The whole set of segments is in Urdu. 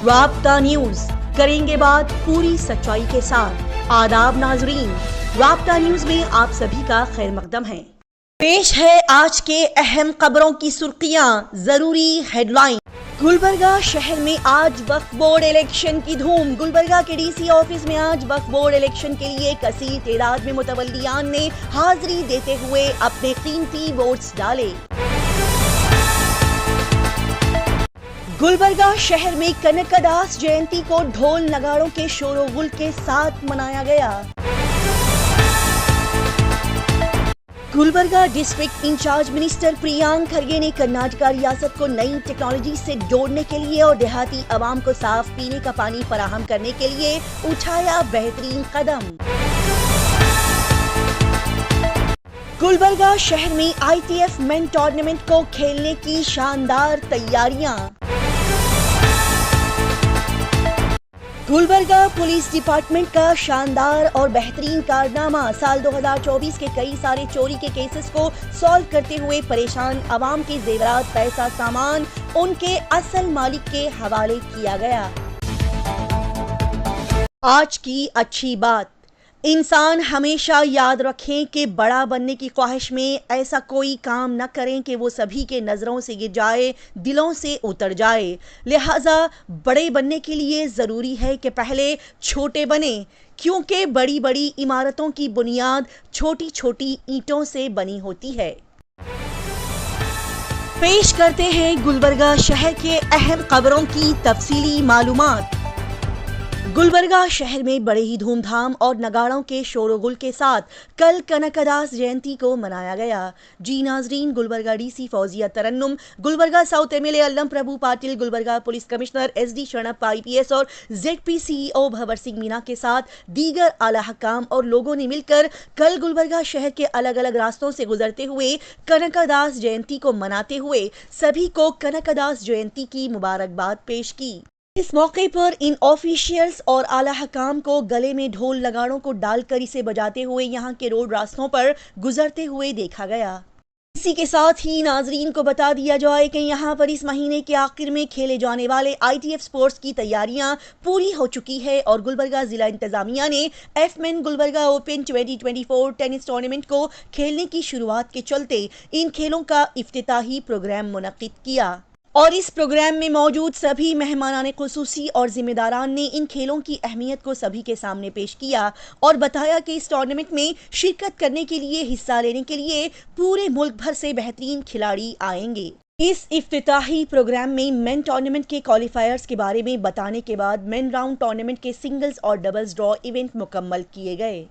رابطہ نیوز کریں گے بات پوری سچائی کے ساتھ۔ آداب ناظرین، رابطہ نیوز میں آپ سبھی کا خیر مقدم ہے۔ پیش ہے آج کے اہم خبروں کی سرخیاں، ضروری ہیڈ لائن۔ گلبرگہ شہر میں آج وقف بورڈ الیکشن کی دھوم۔ گلبرگہ کے ڈی سی آفس میں آج وقف بورڈ الیکشن کے لیے کثیر تعداد میں متولیان نے حاضری دیتے ہوئے اپنے قیمتی ووٹس ڈالے۔ گلبرگہ شہر میں کنکاداس جینتی کو ڈھول نگاڑوں کے شور و غل کے ساتھ منایا گیا۔ گلبرگہ ڈسٹرکٹ انچارج منسٹر پریانک کھرگے نے کرناٹکا ریاست کو نئی ٹیکنالوجی سے جوڑنے کے لیے اور دیہاتی عوام کو صاف پینے کا پانی فراہم کرنے کے لیے اٹھایا بہترین قدم۔ گلبرگہ شہر میں I T F men tournament کو کھیلنے کی شاندار تیاریاں۔ گلبرگہ پولیس ڈپارٹمنٹ کا شاندار اور بہترین کارنامہ۔ سال 2024 کے کئی سارے چوری کے کیسز کو سالو کرتے ہوئے پریشان عوام کے زیورات، پیسہ، سامان ان کے اصل مالک کے حوالے کیا گیا۔ آج کی اچھی بات، انسان ہمیشہ یاد رکھیں کہ بڑا بننے کی خواہش میں ایسا کوئی کام نہ کریں کہ وہ سبھی کے نظروں سے گر جائے، دلوں سے اتر جائے۔ لہٰذا بڑے بننے کے لیے ضروری ہے کہ پہلے چھوٹے بنیں، کیونکہ بڑی بڑی عمارتوں کی بنیاد چھوٹی چھوٹی اینٹوں سے بنی ہوتی ہے۔ پیش کرتے ہیں گلبرگہ شہر کے اہم خبروں کی تفصیلی معلومات۔ گلبرگہ شہر میں بڑے ہی دھوم دھام اور نگاڑوں کے شور و غل کے ساتھ کل کنکاداس جینتی کو منایا گیا۔ جی ناظرین، Gulbarga D C Fouzia Tarannum, Gulbarga south M L A Allam Prabhu Patil, Gulbarga police commissioner S D Sharanappa I P S اور Z P C E O Bhour Singh Meena کے ساتھ دیگر اعلیٰ حکام اور لوگوں نے مل کر کل گلبرگہ شہر کے الگ الگ راستوں سے گزرتے ہوئے کنکاداس جینتی کو مناتے ہوئے سبھی کو کنکاداس جینتی کی مبارکباد پیش کی۔ اس موقع پر ان آفیشیلز اور اعلیٰ حکام کو گلے میں ڈھول نگاڑوں کو ڈال کر اسے بجاتے ہوئے یہاں کے روڈ راستوں پر گزرتے ہوئے دیکھا گیا۔ اسی کے ساتھ ہی ناظرین کو بتا دیا جائے کہ یہاں پر اس مہینے کے آخر میں کھیلے جانے والے آئی ٹی ایف سپورٹس کی تیاریاں پوری ہو چکی ہے اور گلبرگہ ضلع انتظامیہ نے ایف مین گلبرگہ اوپن 2024 ٹینس ٹورنامنٹ کو کھیلنے کی شروعات کے چلتے ان کھیلوں کا افتتاحی پروگرام منعقد کیا اور اس پروگرام میں موجود سبھی مہمانان خصوصی اور ذمہ داران نے ان کھیلوں کی اہمیت کو سبھی کے سامنے پیش کیا اور بتایا کہ اس ٹورنامنٹ میں شرکت کرنے کے لیے، حصہ لینے کے لیے پورے ملک بھر سے بہترین کھلاڑی آئیں گے۔ اس افتتاحی پروگرام میں مین ٹورنامنٹ کے کوالیفائرز کے بارے میں بتانے کے بعد مین راؤنڈ ٹورنامنٹ کے سنگلز اور ڈبلز ڈرا ایونٹ مکمل کیے گئے۔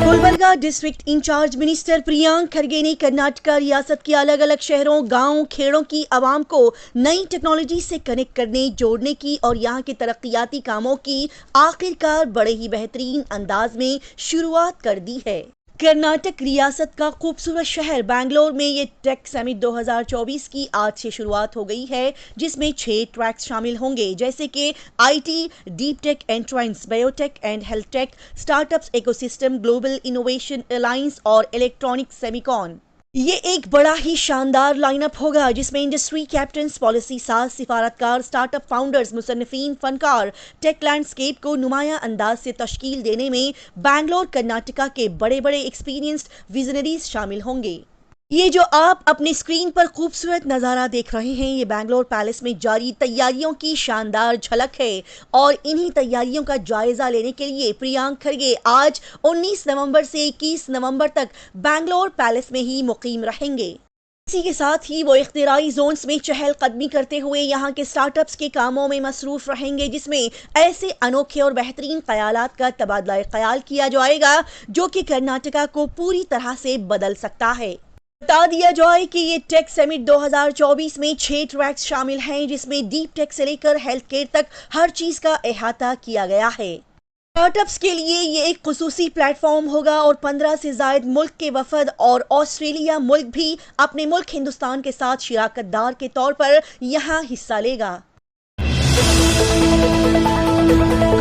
گلبرگہ ڈسٹرکٹ انچارج منسٹر پریانک کھرگے نے کرناٹکا ریاست کے الگ الگ شہروں، گاؤں، کھیڑوں کی عوام کو نئی ٹیکنالوجی سے کنیکٹ کرنے، جوڑنے کی اور یہاں کے ترقیاتی کاموں کی آخر کار بڑے ہی بہترین انداز میں شروعات کر دی ہے۔ کرناٹک ریاست کا خوبصورت شہر بنگلور میں یہ ٹیک سمٹ 2024 کی آج سے شروعات ہو گئی ہے، جس میں 6 ٹریکس شامل ہوں گے، جیسے کہ I T, deep tech entrance, biotech and health tech, startups ecosystem, global innovation alliance اور الیکٹرانک سیمی کون۔ یہ ایک بڑا ہی شاندار لائن اپ ہوگا جس میں انڈسٹری کیپٹنز، پالیسی ساز، سفارتکار، اسٹارٹ اپ فاؤنڈرز، مصنفین، فنکار ٹیک لینڈسکیپ کو نمایاں انداز سے تشکیل دینے میں بنگلور کرناٹکا کے بڑے بڑے ایکسپیرینسڈ ویژنریز شامل ہوں گے۔ یہ جو آپ اپنے اسکرین پر خوبصورت نظارہ دیکھ رہے ہیں، یہ بنگلور پیلس میں جاری تیاریوں کی شاندار جھلک ہے اور انہی تیاریوں کا جائزہ لینے کے لیے پریانک کھرگے آج 19 نومبر سے 21 نومبر تک بنگلور پیلس میں ہی مقیم رہیں گے۔ اسی کے ساتھ ہی وہ اختراعی زونز میں چہل قدمی کرتے ہوئے یہاں کے سٹارٹ اپس کے کاموں میں مصروف رہیں گے، جس میں ایسے انوکھے اور بہترین خیالات کا تبادلہ خیال کیا جائے گا جو کہ کرناٹکا کو پوری طرح سے بدل سکتا ہے۔ بتا دیا جائے کہ یہ ٹیک سمٹ 2024 میں 6 ٹریکس شامل ہیں، جس میں ڈیپ ٹیک سے لے کر ہیلتھ کیئر تک ہر چیز کا احاطہ کیا گیا ہے۔ اسٹارٹ اپس کے لیے یہ ایک خصوصی پلیٹ فارم ہوگا اور 15 سے زائد ملک کے وفد اور آسٹریلیا ملک بھی اپنے ملک ہندوستان کے ساتھ شراکت دار کے طور پر یہاں حصہ لے گا۔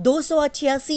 288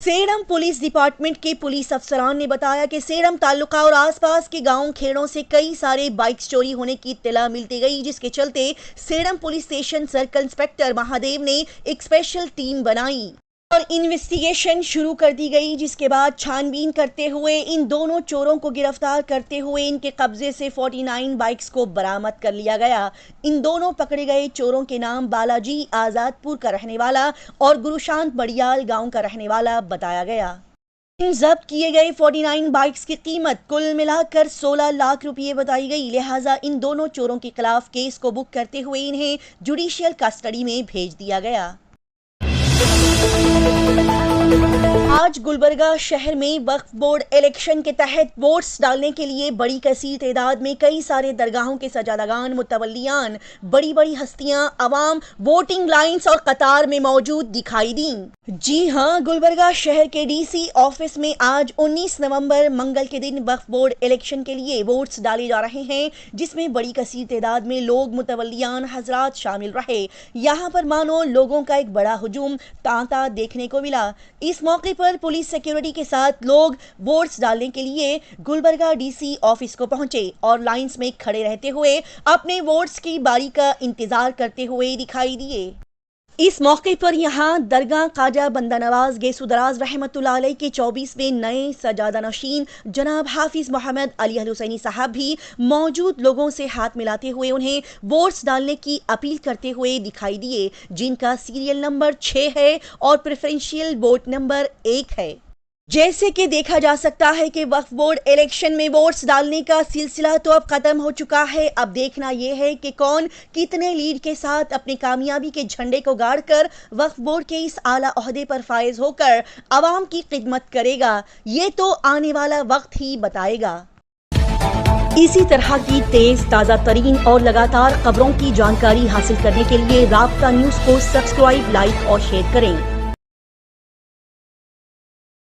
سیڑم پولیس ڈپارٹمنٹ کے پولیس افسران نے بتایا کہ سیڑم تعلقہ اور آس پاس کے گاؤں کھیڑوں سے کئی سارے بائکس چوری ہونے کی اطلاع ملتی گئی، جس کے چلتے Sedam police station circle inspector Mahadev نے ایک اسپیشل ٹیم بنائی اور انویسٹیگیشن شروع کر دی گئی، جس کے بعد چھان بین کرتے ہوئے ان دونوں چوروں کو گرفتار کرتے ہوئے ان کے قبضے سے 49 بائکس کو برآمد کر لیا گیا۔ ان دونوں پکڑے گئے چوروں کے نام بالاجی آزاد پور کا رہنے والا اور گروشانت بڑیال گاؤں کا رہنے والا بتایا گیا۔ ان ضبط کیے گئے 49 بائکس کی قیمت کل ملا کر 16 لاکھ روپے بتائی گئی، لہٰذا ان دونوں چوروں کے خلاف کیس کو بک کرتے ہوئے انہیں جوڈیشل کسٹڈی میں بھیج دیا گیا۔ آج گلبرگہ شہر میں وقف بورڈ الیکشن کے تحت ووٹس ڈالنے کے لیے بڑی کثیر تعداد میں کئی سارے درگاہوں کے سجادگان، متولیان، بڑی بڑی ہستیاں، عوام ووٹنگ لائنز اور قطار میں موجود دکھائی دیں۔ جی ہاں، گلبرگہ شہر کے ڈی سی آفس میں آج 19 نومبر منگل کے دن وقف بورڈ الیکشن کے لیے ووٹس ڈالے جا رہے ہیں، جس میں بڑی کثیر تعداد میں لوگ، متولیان حضرات شامل رہے۔ یہاں پر مانو لوگوں کا ایک بڑا ہجوم تانتا دیکھنے کو ملا۔ اس موقع پر پولیس سیکیورٹی کے ساتھ لوگ ووٹس ڈالنے کے لیے گلبرگہ ڈی سی آفس کو پہنچے اور لائنز میں کھڑے رہتے ہوئے اپنے ووٹس کی باری کا انتظار کرتے ہوئے دکھائی دیے۔ اس موقع پر یہاں درگاہ خواجہ بندہ نواز گیسو دراز رحمۃ اللہ علیہ کے 24ویں نئے سجادہ نشین جناب حافظ محمد علی حسینی صاحب بھی موجود لوگوں سے ہاتھ ملاتے ہوئے انہیں ووٹس ڈالنے کی اپیل کرتے ہوئے دکھائی دیے، جن کا سیریل نمبر 6 ہے اور پریفرنشیل ووٹ نمبر 1 ہے۔ جیسے کہ دیکھا جا سکتا ہے کہ وقف بورڈ الیکشن میں ووٹس ڈالنے کا سلسلہ تو اب ختم ہو چکا ہے۔ اب دیکھنا یہ ہے کہ کون کتنے لیڈ کے ساتھ اپنی کامیابی کے جھنڈے کو گاڑ کر وقف بورڈ کے اس اعلیٰ عہدے پر فائز ہو کر عوام کی خدمت کرے گا، یہ تو آنے والا وقت ہی بتائے گا۔ اسی طرح کی تیز تازہ ترین اور لگاتار خبروں کی جانکاری حاصل کرنے کے لیے رابطہ نیوز کو سبسکرائب، لائک اور شیئر کریں۔